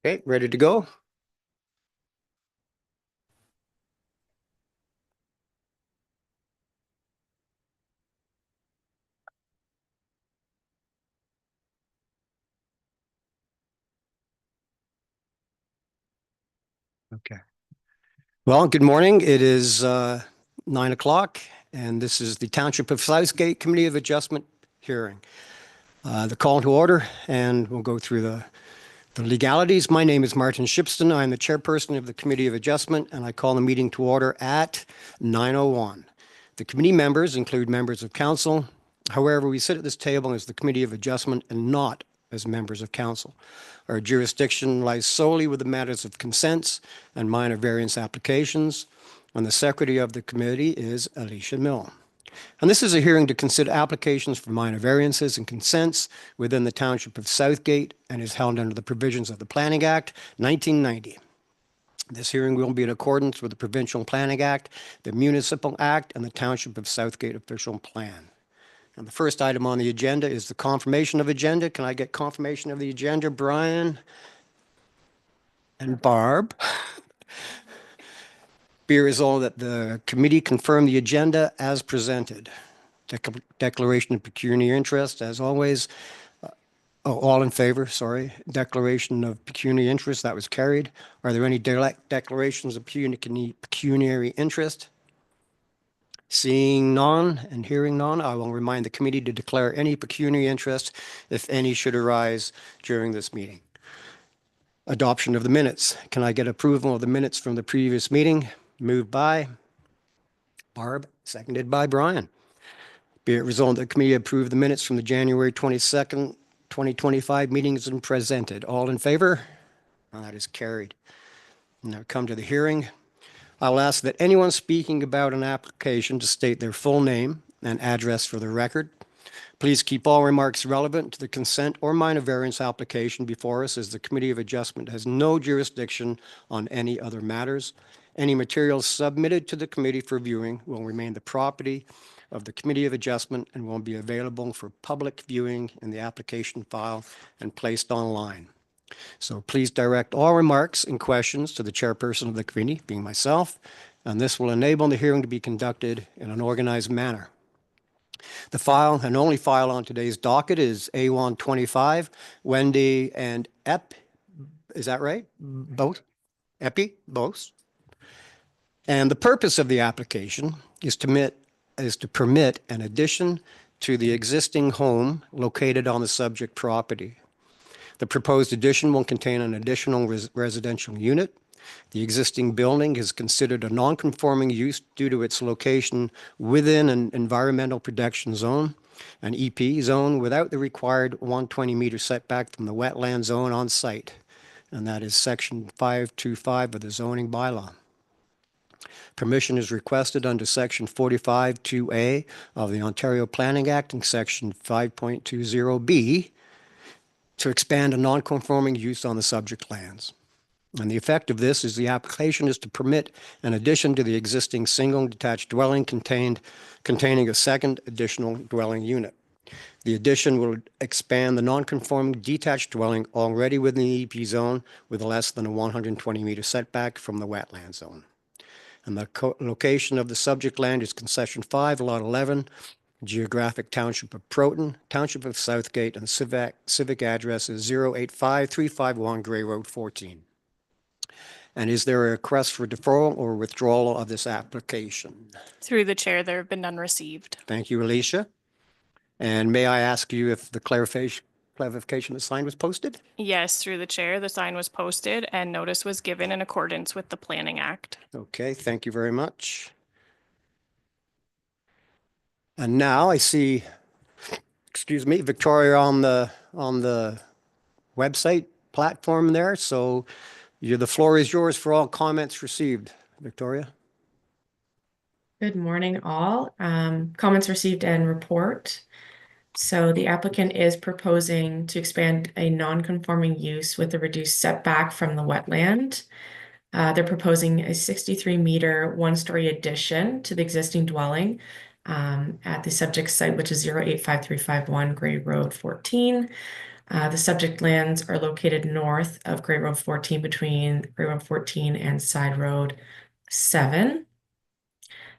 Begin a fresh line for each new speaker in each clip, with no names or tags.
Okay, ready to go? Okay. Well, good morning. It is 9 o'clock, and this is the Township of Southgate Committee of Adjustment hearing. The call to order, and we'll go through the legalities. My name is Martin Shipston. I'm the chairperson of the Committee of Adjustment, and I call the meeting to order at 9:01. The committee members include members of council. However, we sit at this table as the Committee of Adjustment and not as members of council. Our jurisdiction lies solely with the matters of consents and minor variance applications, and the secretary of the committee is Alicia Mill. And this is a hearing to consider applications for minor variances and consents within the Township of Southgate and is held under the provisions of the Planning Act 1990. This hearing will be in accordance with the Provincial Planning Act, the Municipal Act, and the Township of Southgate Official Plan. And the first item on the agenda is the confirmation of agenda. Can I get confirmation of the agenda, Brian and Barb? Be resolved that the committee confirm the agenda as presented. Declaration of pecuniary interest, as always. All in favor, sorry. Declaration of pecuniary interest, that was carried. Are there any declarations of pecuniary interest? Seeing none and hearing none, I will remind the committee to declare any pecuniary interest, if any, should arise during this meeting. Adoption of the minutes. Can I get approval of the minutes from the previous meeting? Moved by Barb, seconded by Brian. Be it resolved that the committee approve the minutes from the January 22nd, 2025 meetings and presented. All in favor? That is carried. Now come to the hearing. I'll ask that anyone speaking about an application to state their full name and address for the record. Please keep all remarks relevant to the consent or minor variance application before us, as the Committee of Adjustment has no jurisdiction on any other matters. Any materials submitted to the committee for viewing will remain the property of the Committee of Adjustment and will be available for public viewing in the application file and placed online. So please direct all remarks and questions to the chairperson of the committee, being myself, and this will enable the hearing to be conducted in an organized manner. The file and only file on today's docket is A125, Wendy and Ep. Is that right? Both? Epi? Both? And the purpose of the application is to permit an addition to the existing home located on the subject property. The proposed addition will contain an additional residential unit. The existing building is considered a non-conforming use due to its location within an environmental protection zone, an EP zone, without the required 120-meter setback from the wetland zone on site. And that is section 525 of the zoning bylaw. Permission is requested under section 45(2)A of the Ontario Planning Act and section 5.20B to expand a non-conforming use on the subject lands. And the effect of this is the application is to permit an addition to the existing single detached dwelling containing a second additional dwelling unit. The addition will expand the non-conforming detached dwelling already within the EP zone with less than a 120-meter setback from the wetland zone. And the location of the subject land is concession 5, lot 11, geographic township of Proton, township of Southgate, and civic address is 085351 Gray Road 14. And is there a request for deferral or withdrawal of this application?
Through the chair, there have been none received.
Thank you, Alicia. And may I ask you if the clarification the sign was posted?
Yes, through the chair, the sign was posted and notice was given in accordance with the Planning Act.
Okay, thank you very much. And now I see, excuse me, Victoria on the website platform there. So the floor is yours for all comments received, Victoria.
Good morning, all. Comments received and report. So the applicant is proposing to expand a non-conforming use with a reduced setback from the wetland. They're proposing a 63-meter one-story addition to the existing dwelling at the subject site, which is 085351 Gray Road 14. The subject lands are located north of Great Road 14 between Great Road 14 and Side Road 7.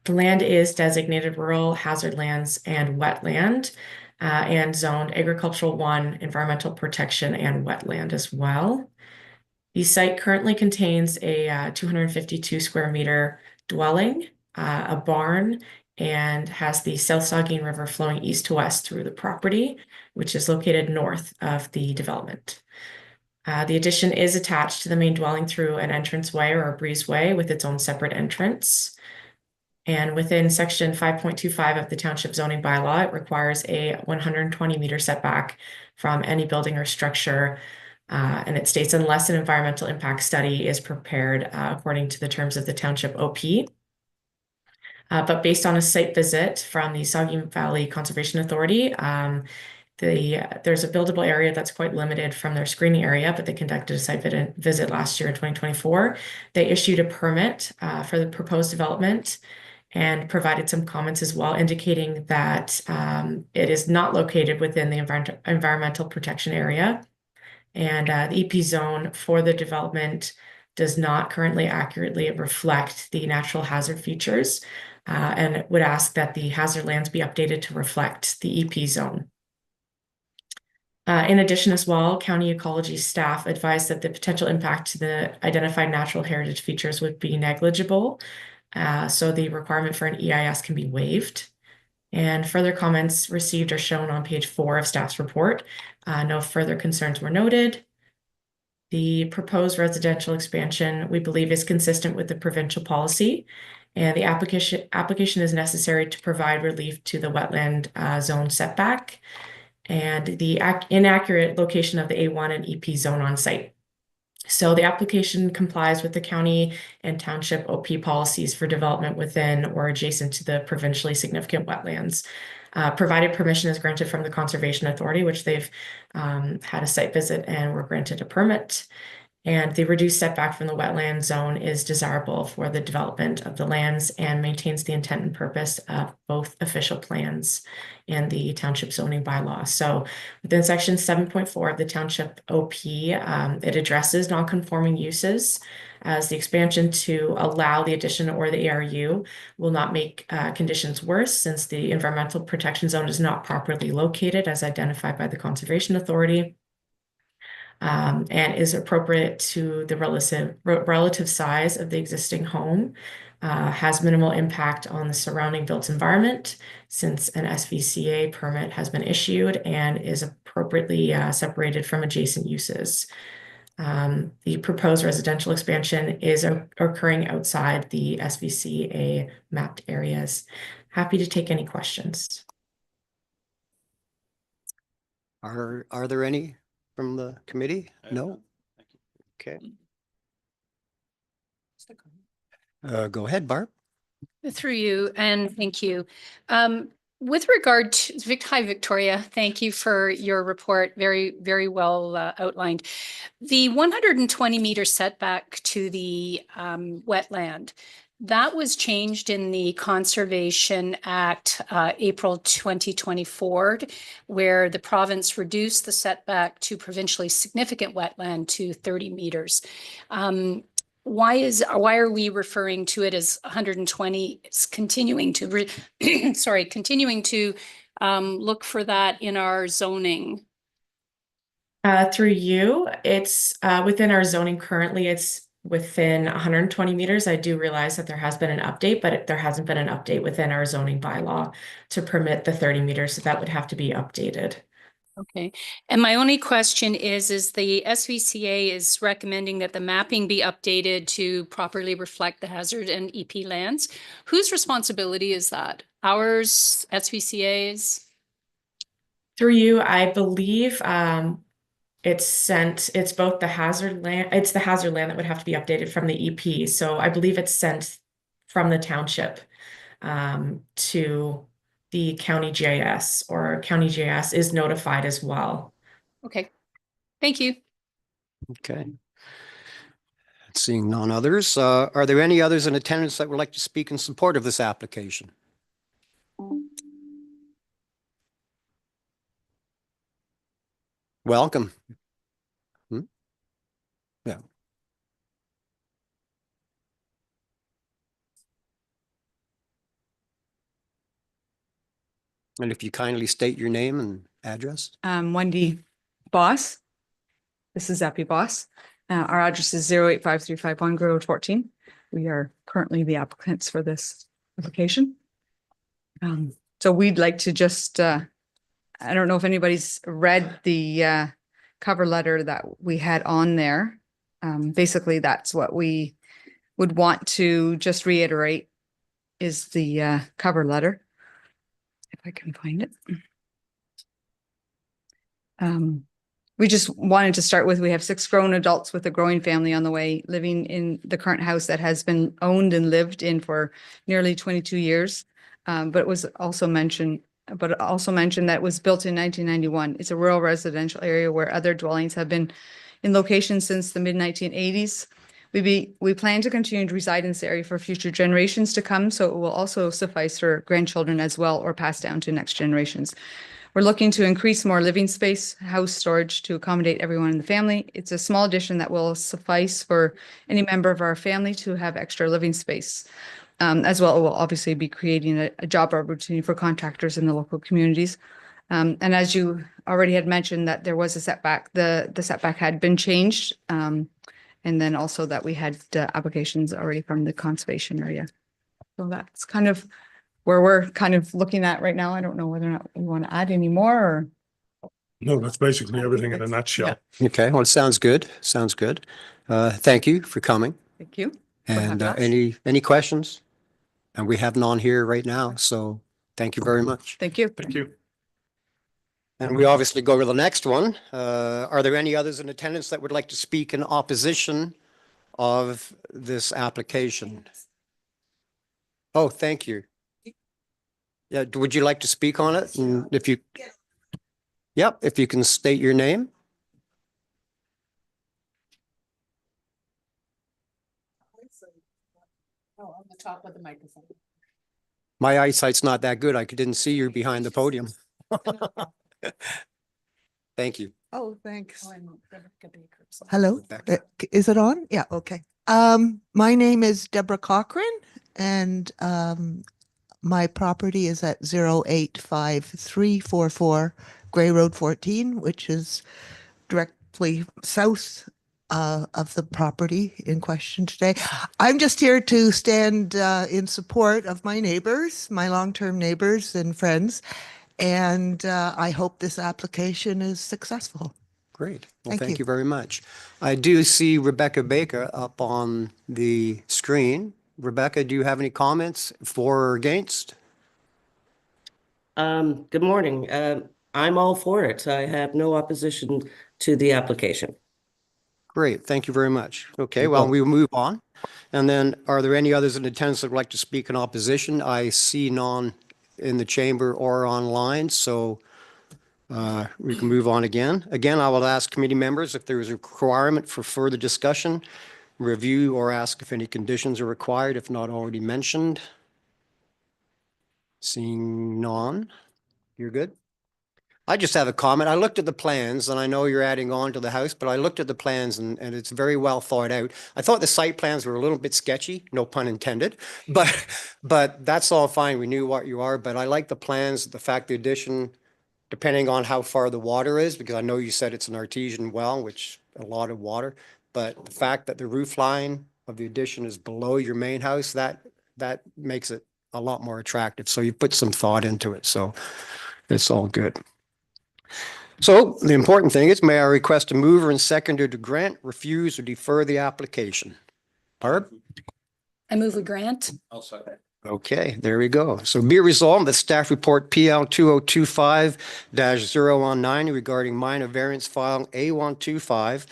The land is designated rural hazard lands and wetland and zoned agricultural 1, environmental protection, and wetland as well. The site currently contains a 252 square meter dwelling, a barn, and has the South Saugeen River flowing east to west through the property, which is located north of the development. The addition is attached to the main dwelling through an entranceway or a breezeway with its own separate entrance. And within section 5.25 of the township zoning bylaw, it requires a 120-meter setback from any building or structure. And it states unless an environmental impact study is prepared according to the terms of the township OP. But based on a site visit from the Saugeen Valley Conservation Authority, there's a buildable area that's quite limited from their screening area, but they conducted a site visit last year in 2024. They issued a permit for the proposed development and provided some comments as well, indicating that it is not located within the environmental protection area. And the EP zone for the development does not currently accurately reflect the natural hazard features, and would ask that the hazard lands be updated to reflect the EP zone. In addition as well, county ecology staff advised that the potential impact to the identified natural heritage features would be negligible, so the requirement for an EIS can be waived. And further comments received are shown on page 4 of staff's report. No further concerns were noted. The proposed residential expansion, we believe, is consistent with the provincial policy, and the application is necessary to provide relief to the wetland zone setback and the inaccurate location of the A1 and EP zone on site. So the application complies with the county and township OP policies for development within or adjacent to the provincially significant wetlands. Provided permission is granted from the Conservation Authority, which they've had a site visit and were granted a permit. And the reduced setback from the wetland zone is desirable for the development of the lands and maintains the intent and purpose of both official plans and the township zoning bylaw. So within section 7.4 of the township OP, it addresses non-conforming uses, as the expansion to allow the addition or the ARU will not make conditions worse, since the environmental protection zone is not properly located as identified by the Conservation Authority. And is appropriate to the relative size of the existing home, has minimal impact on the surrounding built environment, since an SVCA permit has been issued and is appropriately separated from adjacent uses. The proposed residential expansion is occurring outside the SVCA mapped areas. Happy to take any questions.
Are there any from the committee? No? Okay. Go ahead, Barb.
Through you, and thank you. With regard to Hi, Victoria, thank you for your report. Very, very well outlined. The 120-meter setback to the wetland, that was changed in the Conservation Act, April 2024, where the province reduced the setback to provincially significant wetland to 30 meters. Why are we referring to it as 120? It's continuing to continuing to look for that in our zoning.
Through you, it's within our zoning currently, it's within 120 meters. I do realize that there has been an update, but there hasn't been an update within our zoning bylaw to permit the 30 meters. So that would have to be updated.
Okay. And my only question is the SVCA is recommending that the mapping be updated to properly reflect the hazard and EP lands. Whose responsibility is that? Ours, SVCA's?
Through you, I believe it's both the hazard land, it's the hazard land that would have to be updated from the EP. So I believe it's sent from the township to the county GIS, or county GIS is notified as well.
Okay, thank you.
Okay. Seeing none others, are there any others in attendance that would like to speak in support of this application? welcome. Yeah. And if you kindly state your name and address.
Wendy Boss. This is Epi Boss. Our address is 085351 Grove Road 14. We are currently the applicants for this application. So we'd like to just, I don't know if anybody's read the cover letter that we had on there. Basically, that's what we would want to just reiterate is the cover letter. If I can find it. We just wanted to start with, we have 6 grown adults with a growing family on the way, living in the current house that has been owned and lived in for nearly 22 years. But it was also mentioned, that it was built in 1991. It's a rural residential area where other dwellings have been in location since the mid-1980s. We plan to continue to reside in this area for future generations to come, so it will also suffice for grandchildren as well, or pass down to next generations. We're looking to increase more living space, house storage to accommodate everyone in the family. It's a small addition that will suffice for any member of our family to have extra living space. As well, it will obviously be creating a job opportunity for contractors in the local communities. And as you already had mentioned, that there was a setback, the setback had been changed. And then also that we had applications already from the conservation area. So that's kind of where we're kind of looking at right now. I don't know whether or not we want to add any more or.
No, that's basically everything in a nutshell.
Okay, well, it sounds good. Sounds good. Thank you for coming.
Thank you.
And
having us.
any questions? And we have none here right now, so thank you very much.
Thank you.
Thank you.
And we obviously go to the next one. Are there any others in attendance that would like to speak in opposition of this application? Oh, thank you. Yeah, would you like to speak on it? And if you, yep, if you can state your name.
Oh, on the top of the microphone.
My eyesight's not that good. I didn't see you behind the podium. Thank you.
Oh, thanks.
Oh, I'm Rebecca Baker.
Hello,
Rebecca.
is it on? Yeah, okay. My name is Deborah Cochran and my property is at 085344 Gray Road 14, which is directly south of the property in question today. I'm just here to stand in support of my neighbors, my long-term neighbors and friends. And I hope this application is successful.
Great. Well,
Thank
thank
you.
you very much. I do see Rebecca Baker up on the screen. Rebecca, do you have any comments for or against?
Good morning. I'm all for it. I have no opposition to the application.
Great, thank you very much. Okay,
You're
well,
welcome.
we will move on. And then are there any others in attendance that would like to speak in opposition? I see none in the chamber or online, so we can move on again. Again, I will ask committee members if there is a requirement for further discussion, review, or ask if any conditions are required, if not already mentioned. Seeing none, you're good? I just have a comment. I looked at the plans and I know you're adding on to the house, but I looked at the plans and it's very well thought out. I thought the site plans were a little bit sketchy, no pun intended, but that's all fine. We knew what you are, but I like the plans, the fact the addition, depending on how far the water is, because I know you said it's an artesian well, which a lot of water, but the fact that the roof line of the addition is below your main house, that makes it a lot more attractive. So you put some thought into it. So it's all good. So the important thing is, may I request a mover and seconder to grant, refuse, or defer the application? Barb?
I move we grant.
Okay, there we go. So be it resolved that staff report PL 2025-019 regarding minor variance file A125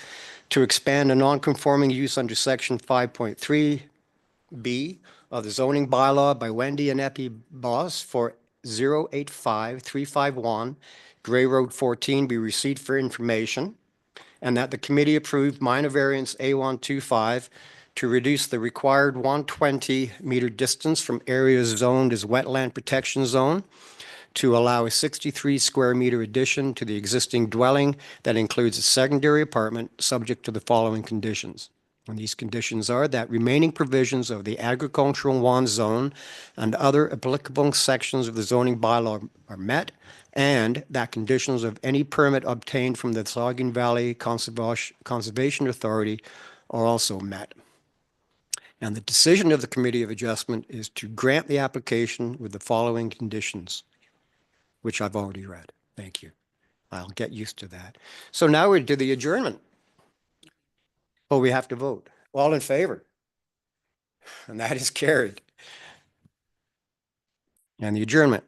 to expand a non-conforming use under section 5.3B of the zoning bylaw by Wendy and Epi Boss for 085351 Gray Road 14 be received for information, and that the committee approved minor variance A125 to reduce the required 120-meter distance from areas zoned as wetland protection zone to allow a 63 square meter addition to the existing dwelling that includes a secondary apartment, subject to the following conditions. And these conditions are that remaining provisions of the agricultural one zone and other applicable sections of the zoning bylaw are met, and that conditions of any permit obtained from the Saugus Valley Conservation Authority are also met. And the decision of the Committee of Adjustment is to grant the application with the following conditions, which I've already read. Thank you. I'll get used to that. So now we're to the adjournment. Oh, we have to vote. All in favor? And that is carried. And the adjournment.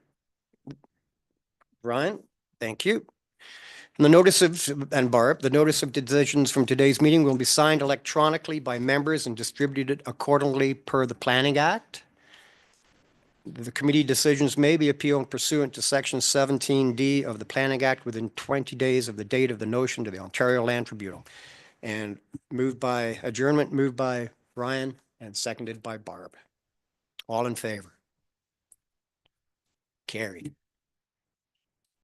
Brian, thank you. And the notice of, and Barb, the notice of decisions from today's meeting will be signed electronically by members and distributed accordingly per the Planning Act. The committee decisions may be appealed pursuant to Section 17D of the Planning Act within 20 days of the date of the notion to the Ontario Land Tribunal. And moved by adjournment, moved by Brian and seconded by Barb. All in favor? Carried.